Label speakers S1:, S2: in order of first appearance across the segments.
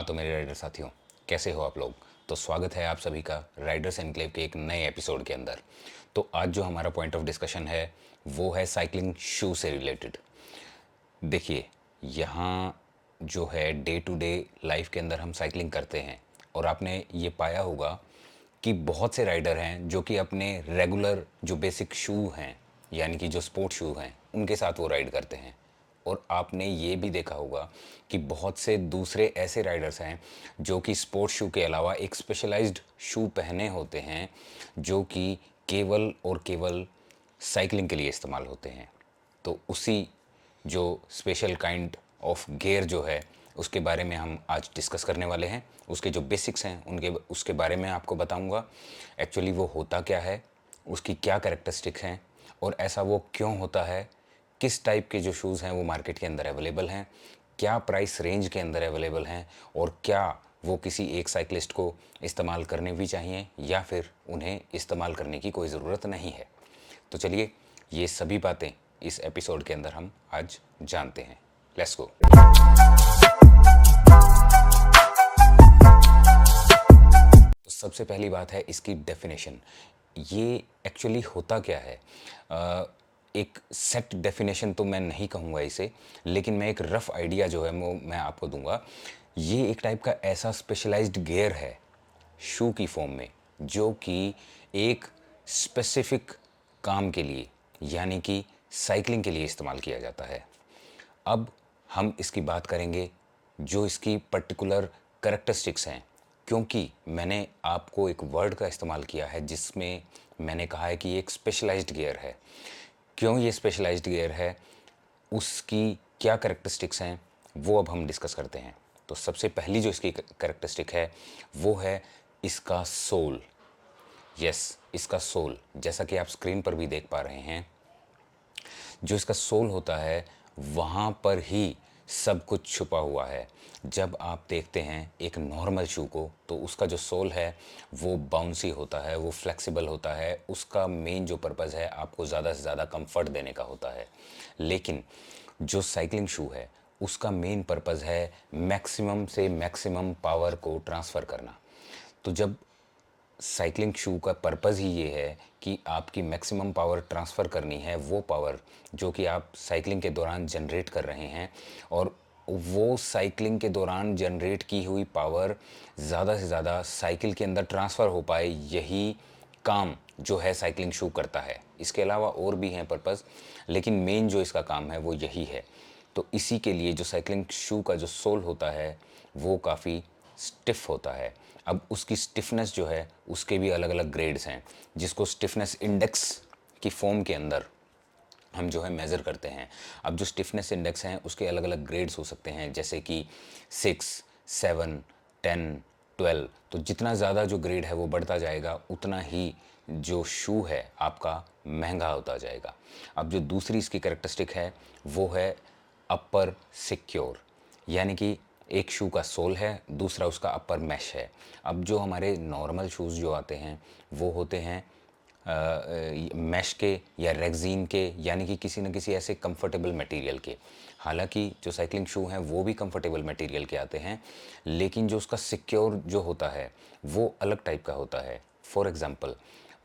S1: हाँ तो मेरे राइडर साथियों, कैसे हो आप लोग। तो स्वागत है आप सभी का राइडर्स एनक्लेव के एक नए एपिसोड के अंदर। तो आज जो हमारा पॉइंट ऑफ डिस्कशन है वो है साइकिलिंग शू से रिलेटेड। देखिए, यहाँ जो है डे टू डे लाइफ के अंदर हम साइकिलिंग करते हैं और आपने ये पाया होगा कि बहुत से राइडर हैं जो कि अपने रेगुलर जो बेसिक शू हैं, यानी कि जो स्पोर्ट शू हैं, उनके साथ वो राइड करते हैं। और आपने ये भी देखा होगा कि बहुत से दूसरे ऐसे राइडर्स हैं जो कि स्पोर्ट्स शू के अलावा एक स्पेशलाइज्ड शू पहने होते हैं जो कि केवल और केवल साइकिलिंग के लिए इस्तेमाल होते हैं। तो उसी जो स्पेशल काइंड ऑफ गियर जो है उसके बारे में हम आज डिस्कस करने वाले हैं। उसके जो बेसिक्स हैं उसके बारे में आपको बताऊंगा। एक्चुअली वो होता क्या है, उसकी क्या कैरेक्टरिस्टिक हैं और ऐसा वो क्यों होता है, किस टाइप के जो शूज़ हैं वो मार्केट के अंदर अवेलेबल हैं, क्या प्राइस रेंज के अंदर अवेलेबल हैं और क्या वो किसी एक साइकिलिस्ट को इस्तेमाल करने भी चाहिए या फिर उन्हें इस्तेमाल करने की कोई ज़रूरत नहीं है। तो चलिए, ये सभी बातें इस एपिसोड के अंदर हम आज जानते हैं। Let's go. तो सबसे पहली बात है इसकी डेफिनेशन। ये एक्चुअली होता क्या है? एक सेट डेफिनेशन तो मैं नहीं कहूँगा इसे, लेकिन मैं एक रफ़ आइडिया जो है वो मैं आपको दूंगा। ये एक टाइप का ऐसा स्पेशलाइज्ड गियर है शू की फॉर्म में जो कि एक स्पेसिफिक काम के लिए यानी कि साइकिलिंग के लिए इस्तेमाल किया जाता है। अब हम इसकी बात करेंगे जो इसकी पर्टिकुलर करेक्टरिस्टिक्स हैं, क्योंकि मैंने आपको एक वर्ड का इस्तेमाल किया है जिसमें मैंने कहा है कि ये एक स्पेशलाइज्ड गियर है। क्यों ये स्पेशलाइज्ड गियर है, उसकी क्या करेक्टरिस्टिक्स हैं, वो अब हम डिस्कस करते हैं। तो सबसे पहली जो इसकी करेक्टरिस्टिक है वो है इसका सोल। यस, इसका सोल, जैसा कि आप स्क्रीन पर भी देख पा रहे हैं, जो इसका सोल होता है वहाँ पर ही सब कुछ छुपा हुआ है। जब आप देखते हैं एक नॉर्मल शू को तो उसका जो सोल है वो बाउंसी होता है, वो फ्लेक्सिबल होता है, उसका मेन जो पर्पज़ है आपको ज़्यादा से ज़्यादा कंफर्ट देने का होता है। लेकिन जो साइकिलिंग शू है उसका मेन पर्पज़ है मैक्सिमम से मैक्सिमम पावर को ट्रांसफ़र करना। तो जब साइकिलिंग शू का पर्पज़ ही ये है कि आपकी मैक्सिमम पावर ट्रांसफ़र करनी है, वो पावर जो कि आप साइकिलिंग के दौरान जनरेट कर रहे हैं, और वो साइकिलिंग के दौरान जनरेट की हुई पावर ज़्यादा से ज़्यादा साइकिल के अंदर ट्रांसफ़र हो पाए, यही काम जो है साइकिलिंग शू करता है। इसके अलावा और भी हैं पर्पज़, लेकिन मेन जो इसका काम है वो यही है। तो इसी के लिए जो साइकिलिंग शू का जो सोल होता है वो काफ़ी स्टिफ होता है। अब उसकी स्टिफनेस जो है उसके भी अलग अलग ग्रेड्स हैं, जिसको स्टिफनेस इंडेक्स की फॉर्म के अंदर हम जो है मेज़र करते हैं। अब जो स्टिफनेस इंडेक्स हैं उसके अलग अलग ग्रेड्स हो सकते हैं, जैसे कि 6, 7, 10, 12। तो जितना ज़्यादा जो ग्रेड है वो बढ़ता जाएगा उतना ही जो शू है आपका महंगा होता जाएगा। अब जो दूसरी इसकी कैरेक्टरिस्टिक है वो है अपर सिक्योर, यानी कि एक शू का सोल है, दूसरा उसका अपर मैश है। अब जो हमारे नॉर्मल शूज़ जो आते हैं वो होते हैं मैश के या रेक्जीन के, यानी कि किसी न किसी ऐसे कंफर्टेबल मटेरियल के। हालांकि जो साइकिलिंग शू हैं वो भी कंफर्टेबल मटेरियल के आते हैं, लेकिन जो उसका सिक्योर जो होता है वो अलग टाइप का होता है। फॉर एग्ज़ाम्पल,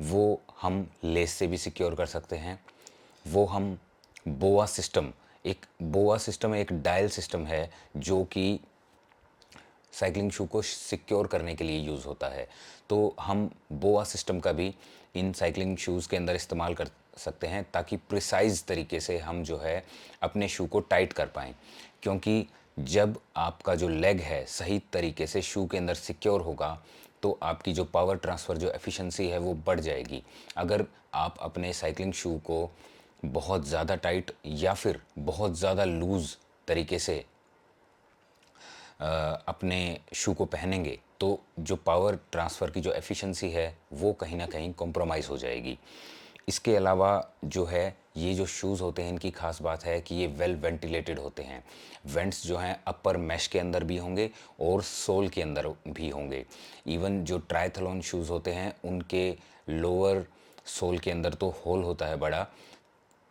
S1: वो हम लेस से भी सिक्योर कर सकते हैं, वो हम बोआ सिस्टम एक डायल सिस्टम है जो कि साइकिलिंग शू को सिक्योर करने के लिए यूज़ होता है। तो हम बोआ सिस्टम का भी इन साइकिलिंग शूज़ के अंदर इस्तेमाल कर सकते हैं ताकि प्रिसाइज तरीके से हम जो है अपने शू को टाइट कर पाएँ, क्योंकि जब आपका जो लेग है सही तरीके से शू के अंदर सिक्योर होगा तो आपकी जो पावर ट्रांसफ़र जो एफिशिएंसी है वो बढ़ जाएगी। अगर आप अपने साइकिलिंग शू को बहुत ज़्यादा टाइट या फिर बहुत ज़्यादा लूज़ तरीके से अपने शू को पहनेंगे तो जो पावर ट्रांसफ़र की जो एफिशिएंसी है वो कहीं ना कहीं कॉम्प्रोमाइज़ हो जाएगी। इसके अलावा जो है ये जो शूज़ होते हैं इनकी ख़ास बात है कि ये वेल वेंटिलेटेड होते हैं। वेंट्स जो हैं अपर मैश के अंदर भी होंगे और सोल के अंदर भी होंगे। इवन जो ट्रायथलॉन शूज़ होते हैं उनके लोअर सोल के अंदर तो होल होता है बड़ा,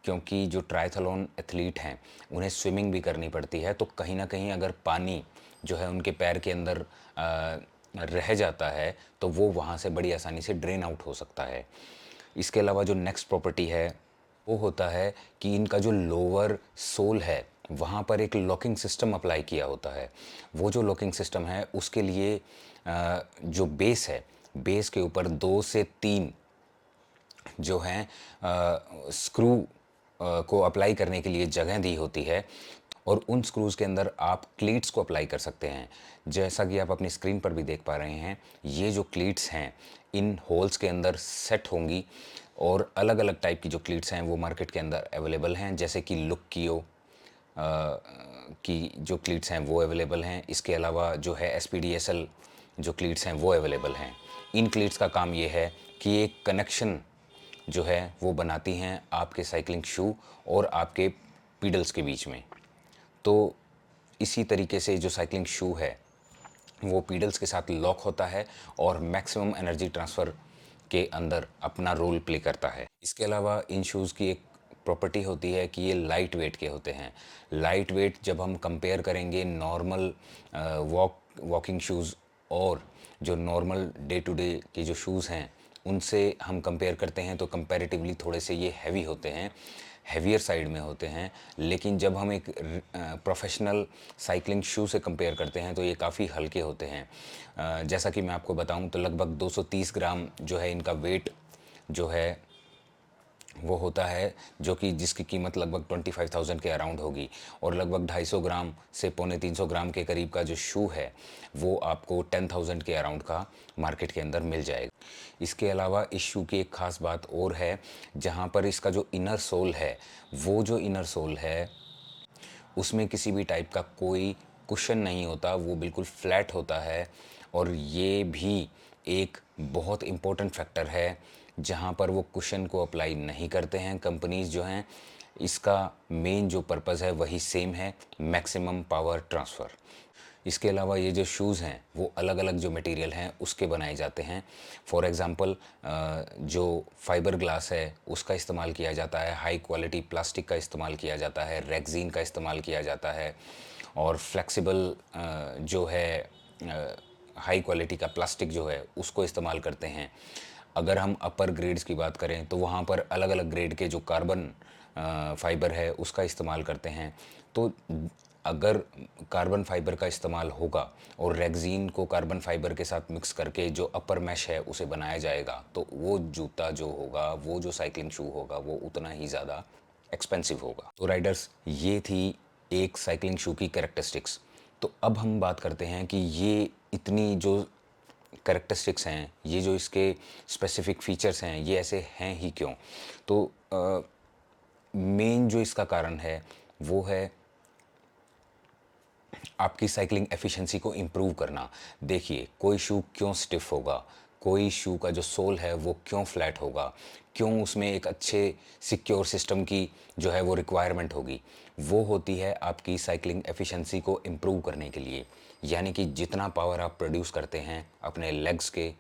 S1: क्योंकि जो ट्रायथलॉन एथलीट हैं उन्हें स्विमिंग भी करनी पड़ती है, तो कहीं ना कहीं अगर पानी जो है उनके पैर के अंदर रह जाता है, तो वो वहाँ से बड़ी आसानी से ड्रेन आउट हो सकता है। इसके अलावा जो नेक्स्ट प्रॉपर्टी है वो होता है कि इनका जो लोअर सोल है वहाँ पर एक लॉकिंग सिस्टम अप्लाई किया होता है। वो जो लॉकिंग सिस्टम है उसके लिए जो बेस है, बेस के ऊपर 2 से 3 जो हैं स्क्रू को अप्लाई करने के लिए जगह दी होती है, और उन स्क्रूज़ के अंदर आप क्लीट्स को अप्लाई कर सकते हैं। जैसा कि आप अपनी स्क्रीन पर भी देख पा रहे हैं, ये जो क्लीट्स हैं इन होल्स के अंदर सेट होंगी, और अलग अलग टाइप की जो क्लीट्स हैं वो मार्केट के अंदर अवेलेबल हैं, जैसे कि लुक्कियो की जो क्लीट्स हैं वो अवेलेबल हैं। इसके अलावा जो है एसपीडीएसएल जो क्लीट्स हैं वो अवेलेबल हैं। इन क्लीट्स का काम ये है कि एक कनेक्शन जो है वो बनाती हैं आपके साइकिलिंग शू और आपके पीडल्स के बीच में। तो इसी तरीके से जो साइकिलिंग शू है वो पीडल्स के साथ लॉक होता है और मैक्सिमम एनर्जी ट्रांसफ़र के अंदर अपना रोल प्ले करता है। इसके अलावा इन शूज़ की एक प्रॉपर्टी होती है कि ये लाइट वेट के होते हैं। लाइट वेट जब हम कंपेयर करेंगे नॉर्मल वॉकिंग शूज़ और जो नॉर्मल डे टू डे के जो शूज़ हैं उनसे हम कंपेयर करते हैं, तो कंपैरेटिवली थोड़े से ये हैवी होते हैं, हैवियर साइड में होते हैं। लेकिन जब हम एक प्रोफेशनल साइकिलिंग शू से कंपेयर करते हैं तो ये काफ़ी हल्के होते हैं। जैसा कि मैं आपको बताऊं तो लगभग 230 ग्राम जो है इनका वेट जो है वो होता है, जो कि जिसकी कीमत लगभग 25,000 के अराउंड होगी, और लगभग 250 ग्राम से 250 ग्राम के करीब का जो शू है वो आपको 10,000 के अराउंड का मार्केट के अंदर मिल जाएगा। इसके अलावा इस शू की एक ख़ास बात और है, जहाँ पर इसका जो इनर सोल है, वो जो इनर सोल है उसमें किसी भी टाइप का कोई कुशन नहीं होता, वो बिल्कुल फ्लैट होता है। और ये भी एक बहुत इम्पोर्टेंट फैक्टर है, जहाँ पर वो कुशन को अप्लाई नहीं करते हैं कंपनीज़ जो हैं। इसका मेन जो पर्पज़ है वही सेम है, मैक्सिमम पावर ट्रांसफ़र। इसके अलावा ये जो शूज़ हैं वो अलग अलग जो मटेरियल हैं उसके बनाए जाते हैं। फॉर एग्ज़ाम्पल जो फाइबर ग्लास है उसका इस्तेमाल किया जाता है, हाई क्वालिटी प्लास्टिक का इस्तेमाल किया जाता है, रेक्सीन का इस्तेमाल किया जाता है, और फ्लेक्सिबल जो है हाई क्वालिटी का प्लास्टिक जो है उसको इस्तेमाल करते हैं। अगर हम अपर ग्रेड्स की बात करें तो वहाँ पर अलग अलग ग्रेड के जो कार्बन फाइबर है उसका इस्तेमाल करते हैं। तो अगर कार्बन फाइबर का इस्तेमाल होगा और रेक्सीन को कार्बन फाइबर के साथ मिक्स करके जो अपर मैश है उसे बनाया जाएगा, तो वो जूता जो होगा, वो जो साइकिलिंग शू होगा, वो उतना ही ज़्यादा एक्सपेंसिव होगा। तो राइडर्स, ये थी एक साइकिलिंग शू की कैरेक्टरिस्टिक्स। तो अब हम बात करते हैं कि ये इतनी जो कैरेक्टरिस्टिक्स हैं, ये जो इसके स्पेसिफिक फीचर्स हैं, ये ऐसे हैं ही क्यों। तो मेन जो इसका कारण है वो है आपकी साइकिलिंग एफिशिएंसी को इम्प्रूव करना। देखिए, कोई शू क्यों स्टिफ होगा, कोई शू का जो सोल है वो क्यों फ्लैट होगा, क्यों उसमें एक अच्छे सिक्योर सिस्टम की जो है वो रिक्वायरमेंट होगी, वो होती है आपकी साइकिलिंग एफिशिएंसी को इम्प्रूव करने के लिए। यानी कि जितना पावर आप प्रोड्यूस करते हैं अपने लेग्स के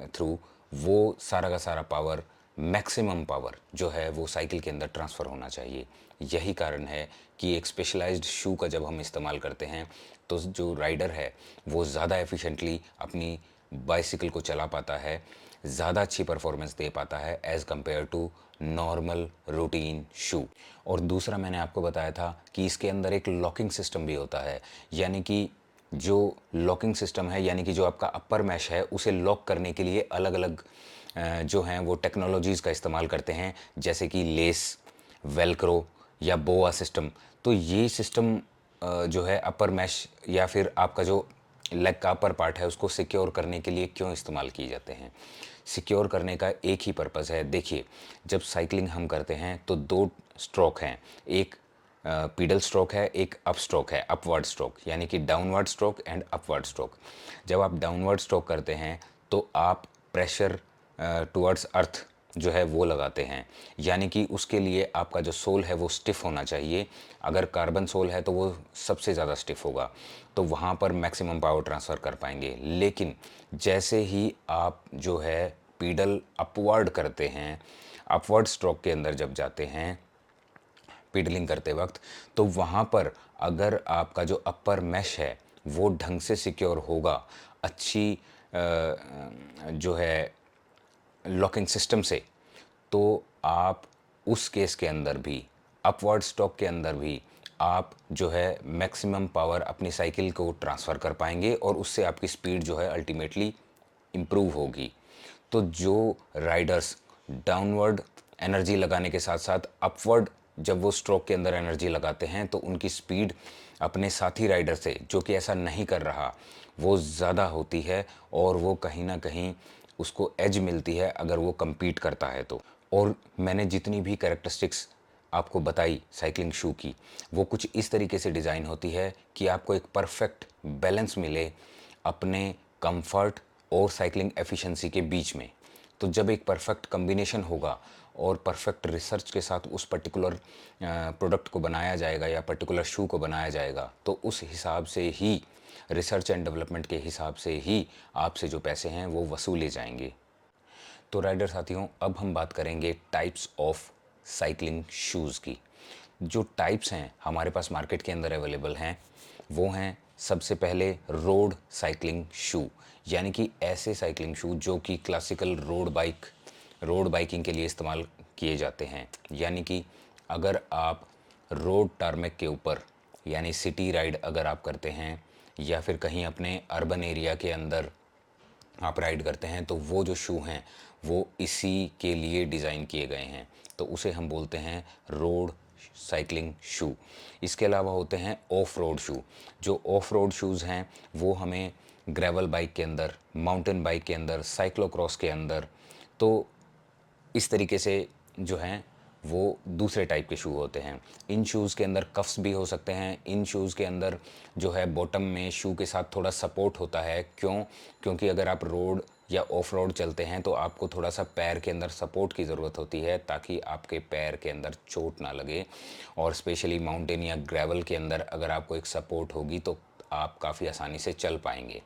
S1: थ्रू, वो सारा का सारा पावर, मैक्सिमम पावर जो है वो साइकिल के अंदर ट्रांसफ़र होना चाहिए। यही कारण है कि एक स्पेशलाइज्ड शू का जब हम इस्तेमाल करते हैं तो जो राइडर है वो ज़्यादा एफिशिएंटली अपनी बाइसिकल को चला पाता है, ज़्यादा अच्छी परफॉर्मेंस दे पाता है as compared to normal routine shoe. और दूसरा, मैंने आपको बताया था कि इसके अंदर एक लॉकिंग सिस्टम भी होता है। यानी कि जो लॉकिंग सिस्टम है, यानी कि जो आपका अपर मैश है उसे लॉक करने के लिए अलग अलग जो हैं वो टेक्नोलॉजीज़ का इस्तेमाल करते हैं, जैसे कि लेस, वेलक्रो या बोआ सिस्टम। तो ये सिस्टम जो है अपर मैश या फिर आपका जो लेग का अपर पार्ट है उसको सिक्योर करने के लिए क्यों इस्तेमाल किए जाते हैं। सिक्योर करने का एक ही पर्पज़ है। देखिए, जब साइकिलिंग हम करते हैं तो 2 स्ट्रोक हैं, एक पीडल स्ट्रोक है, एक अप स्ट्रोक है, अपवर्ड स्ट्रोक, यानी कि downward stroke and upward stroke. जब आप डाउनवर्ड स्ट्रोक करते हैं तो आप प्रेशर टुवर्ड्स अर्थ जो है वो लगाते हैं, यानी कि उसके लिए आपका जो सोल है वो स्टिफ होना चाहिए। अगर कार्बन सोल है तो वो सबसे ज़्यादा स्टिफ होगा, तो वहाँ पर मैक्सिमम पावर ट्रांसफ़र कर पाएंगे। लेकिन जैसे ही आप जो है पीडल अपवर्ड करते हैं, अपवर्ड स्ट्रोक के अंदर जब जाते हैं, पेडलिंग करते वक्त, तो वहाँ पर अगर आपका जो अपर मैश है वो ढंग से सिक्योर होगा, अच्छी जो है लॉकिंग सिस्टम से, तो आप उस केस के अंदर भी, अपवर्ड स्टॉक के अंदर भी आप जो है मैक्सिमम पावर अपनी साइकिल को ट्रांसफ़र कर पाएंगे और उससे आपकी स्पीड जो है अल्टीमेटली इम्प्रूव होगी। तो जो राइडर्स डाउनवर्ड एनर्जी लगाने के साथ साथ अपवर्ड जब वो स्ट्रोक के अंदर एनर्जी लगाते हैं तो उनकी स्पीड अपने साथी राइडर से, जो कि ऐसा नहीं कर रहा, वो ज़्यादा होती है और वो कहीं ना कहीं उसको एज मिलती है अगर वो compete करता है तो। और मैंने जितनी भी कैरेक्टरिस्टिक्स आपको बताई साइकिलिंग शू की, वो कुछ इस तरीके से डिज़ाइन होती है कि आपको एक परफेक्ट बैलेंस मिले अपने कंफर्ट और साइकिलिंग एफिशिएंसी के बीच में। तो जब एक परफेक्ट कम्बिनेशन होगा और परफेक्ट रिसर्च के साथ उस पर्टिकुलर प्रोडक्ट को बनाया जाएगा या पर्टिकुलर शू को बनाया जाएगा, तो उस हिसाब से ही, रिसर्च एंड डेवलपमेंट के हिसाब से ही आपसे जो पैसे हैं वो वसूले जाएंगे। तो राइडर साथियों, अब हम बात करेंगे टाइप्स ऑफ साइकिलिंग शूज़ की। जो टाइप्स हैं हमारे पास मार्केट के अंदर अवेलेबल हैं, वो हैं सबसे पहले रोड साइकिलिंग शू, यानी कि ऐसे साइकिलिंग शू जो कि क्लासिकल रोड बाइकिंग के लिए इस्तेमाल किए जाते हैं। यानी कि अगर आप रोड टारमेक के ऊपर, यानी सिटी राइड अगर आप करते हैं या फिर कहीं अपने अर्बन एरिया के अंदर आप राइड करते हैं, तो वो जो शू हैं वो इसी के लिए डिज़ाइन किए गए हैं, तो उसे हम बोलते हैं रोड साइकिलिंग शू। इसके अलावा होते हैं ऑफ रोड शू। जो ऑफ रोड शूज़ हैं वो हमें ग्रेवल बाइक के अंदर, माउंटेन बाइक के अंदर, साइक्लोक्रॉस के अंदर, तो इस तरीके से जो हैं वो दूसरे टाइप के शू होते हैं। इन शूज़ के अंदर कफ्स भी हो सकते हैं। इन शूज़ के अंदर जो है बॉटम में शू के साथ थोड़ा सपोर्ट होता है। क्यों? क्योंकि अगर आप रोड या ऑफ रोड चलते हैं तो आपको थोड़ा सा पैर के अंदर सपोर्ट की ज़रूरत होती है ताकि आपके पैर के अंदर चोट ना लगे। और स्पेशली माउंटेन या ग्रेवल के अंदर अगर आपको एक सपोर्ट होगी तो आप काफ़ी आसानी से चल पाएंगे।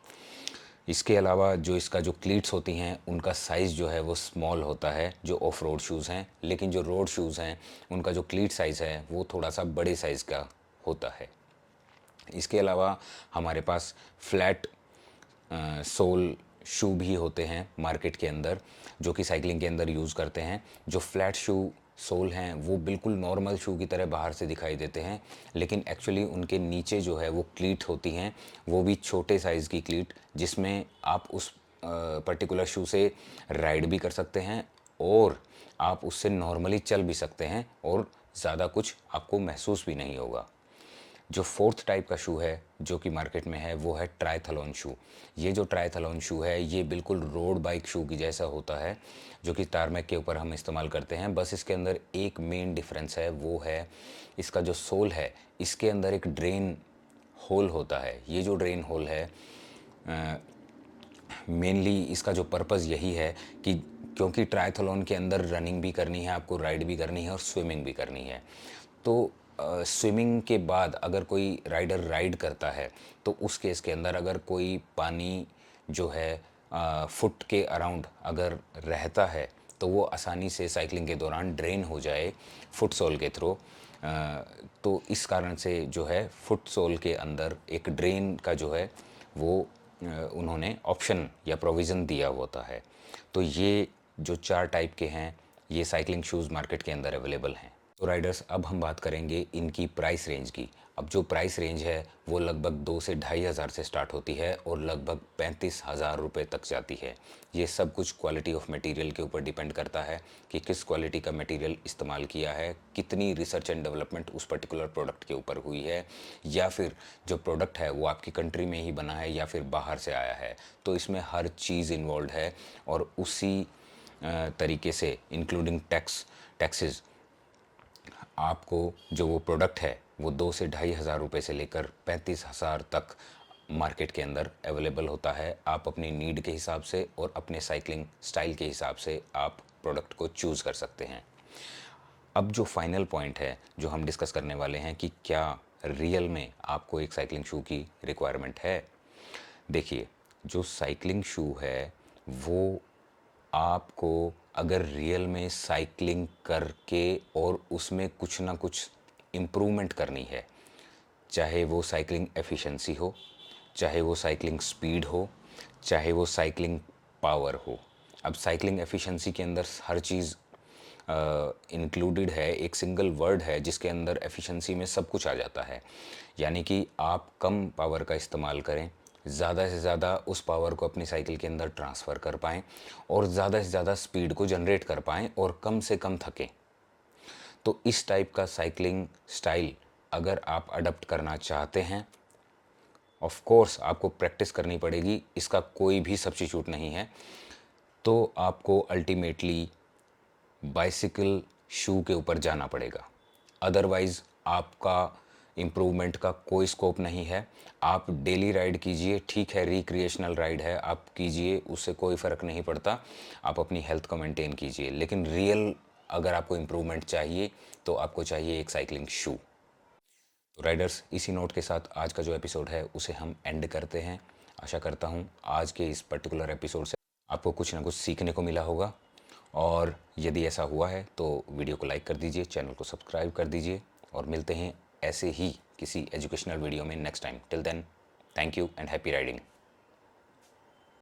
S1: इसके अलावा जो इसका जो क्लीट्स होती हैं उनका साइज़ जो है वो स्मॉल होता है, जो ऑफ रोड शूज़ हैं। लेकिन जो रोड शूज़ हैं उनका जो क्लीट साइज़ है वो थोड़ा सा बड़े साइज़ का होता है। इसके अलावा हमारे पास फ्लैट सोल शू भी होते हैं मार्केट के अंदर, जो कि साइकिलिंग के अंदर यूज़ करते हैं। जो फ्लैट शू सोल हैं वो बिल्कुल नॉर्मल शू की तरह बाहर से दिखाई देते हैं, लेकिन एक्चुअली उनके नीचे जो है वो क्लीट होती हैं, वो भी छोटे साइज़ की क्लीट, जिसमें आप उस पर्टिकुलर शू से राइड भी कर सकते हैं और आप उससे नॉर्मली चल भी सकते हैं और ज़्यादा कुछ आपको महसूस भी नहीं होगा। जो फोर्थ टाइप का शू है जो कि मार्केट में है वो है ट्रायथलॉन शू। ये जो ट्रायथलॉन शू है ये बिल्कुल रोड बाइक शू की जैसा होता है, जो कि टारमेक के ऊपर हम इस्तेमाल करते हैं। बस इसके अंदर एक मेन डिफरेंस है, वो है इसका जो सोल है, इसके अंदर एक ड्रेन होल होता है। ये जो ड्रेन होल है मेनली इसका जो पर्पज़ यही है कि क्योंकि ट्रायथलॉन के अंदर रनिंग भी करनी है, आपको राइड भी करनी है और स्विमिंग भी करनी है। तो स्विमिंग के बाद अगर कोई राइडर राइड करता है तो उस केस के अंदर अगर कोई पानी जो है फुट के अराउंड अगर रहता है तो वो आसानी से साइकिलिंग के दौरान ड्रेन हो जाए फुट सोल के थ्रू। तो इस कारण से जो है फुट सोल के अंदर एक ड्रेन का जो है वो उन्होंने ऑप्शन या प्रोविज़न दिया होता है। तो ये जो 4 टाइप के हैं ये साइकिलिंग शूज़ मार्केट के अंदर अवेलेबल हैं। तो राइडर्स, अब हम बात करेंगे इनकी प्राइस रेंज की। अब जो प्राइस रेंज है वो लगभग 2 से ढाई हज़ार से स्टार्ट होती है और लगभग 35,000 रुपये तक जाती है। ये सब कुछ क्वालिटी ऑफ मटेरियल के ऊपर डिपेंड करता है कि किस क्वालिटी का मटेरियल इस्तेमाल किया है, कितनी रिसर्च एंड डेवलपमेंट उस पर्टिकुलर प्रोडक्ट के ऊपर हुई है, या फिर जो प्रोडक्ट है वो आपकी कंट्री में ही बना है या फिर बाहर से आया है। तो इसमें हर चीज़ इन्वॉल्व है और उसी तरीके से इंक्लूडिंग टैक्सेस आपको जो वो प्रोडक्ट है वो 2 से ढाई हज़ार रुपये से लेकर 35,000 तक मार्केट के अंदर अवेलेबल होता है। आप अपनी नीड के हिसाब से और अपने साइकिलिंग स्टाइल के हिसाब से आप प्रोडक्ट को चूज़ कर सकते हैं। अब जो फाइनल पॉइंट है जो हम डिस्कस करने वाले हैं कि क्या रियल में आपको एक साइकिलिंग शू की रिक्वायरमेंट है। देखिए, जो साइकिलिंग शू है वो आपको अगर रियल में साइकिलिंग करके और उसमें कुछ ना कुछ इम्प्रूवमेंट करनी है, चाहे वो साइकिलिंग एफिशिएंसी हो, चाहे वो साइकिलिंग स्पीड हो, चाहे वो साइकिलिंग पावर हो। अब साइकिलिंग एफिशिएंसी के अंदर हर चीज़ इंक्लूडेड है, एक सिंगल वर्ड है जिसके अंदर एफिशिएंसी में सब कुछ आ जाता है। यानी कि आप कम पावर का इस्तेमाल करें, ज़्यादा से ज़्यादा उस पावर को अपनी साइकिल के अंदर ट्रांसफ़र कर पाएँ और ज़्यादा से ज़्यादा स्पीड को जनरेट कर पाएँ और कम से कम थकें। तो इस टाइप का साइकिलिंग स्टाइल अगर आप अडॉप्ट करना चाहते हैं, ऑफ कोर्स आपको प्रैक्टिस करनी पड़ेगी, इसका कोई भी सब्स्टिट्यूट नहीं है। तो आपको अल्टीमेटली बाइसिकल शू के ऊपर जाना पड़ेगा, अदरवाइज़ आपका इम्प्रूवमेंट का कोई स्कोप नहीं है। आप डेली राइड कीजिए, ठीक है, रिक्रिएशनल राइड है, आप कीजिए, उससे कोई फ़र्क नहीं पड़ता। आप अपनी हेल्थ को मेंटेन कीजिए, लेकिन रियल अगर आपको इम्प्रूवमेंट चाहिए तो आपको चाहिए एक साइकिलिंग शू। तो राइडर्स, इसी नोट के साथ आज का जो एपिसोड है उसे हम एंड करते हैं। आशा करता हूँ आज के इस पर्टिकुलर एपिसोड से आपको कुछ ना कुछ सीखने को मिला होगा, और यदि ऐसा हुआ है तो वीडियो को लाइक कर दीजिए, चैनल को सब्सक्राइब कर दीजिए, और मिलते हैं ऐसे ही किसी एजुकेशनल वीडियो में next time. Till then, thank you and happy riding.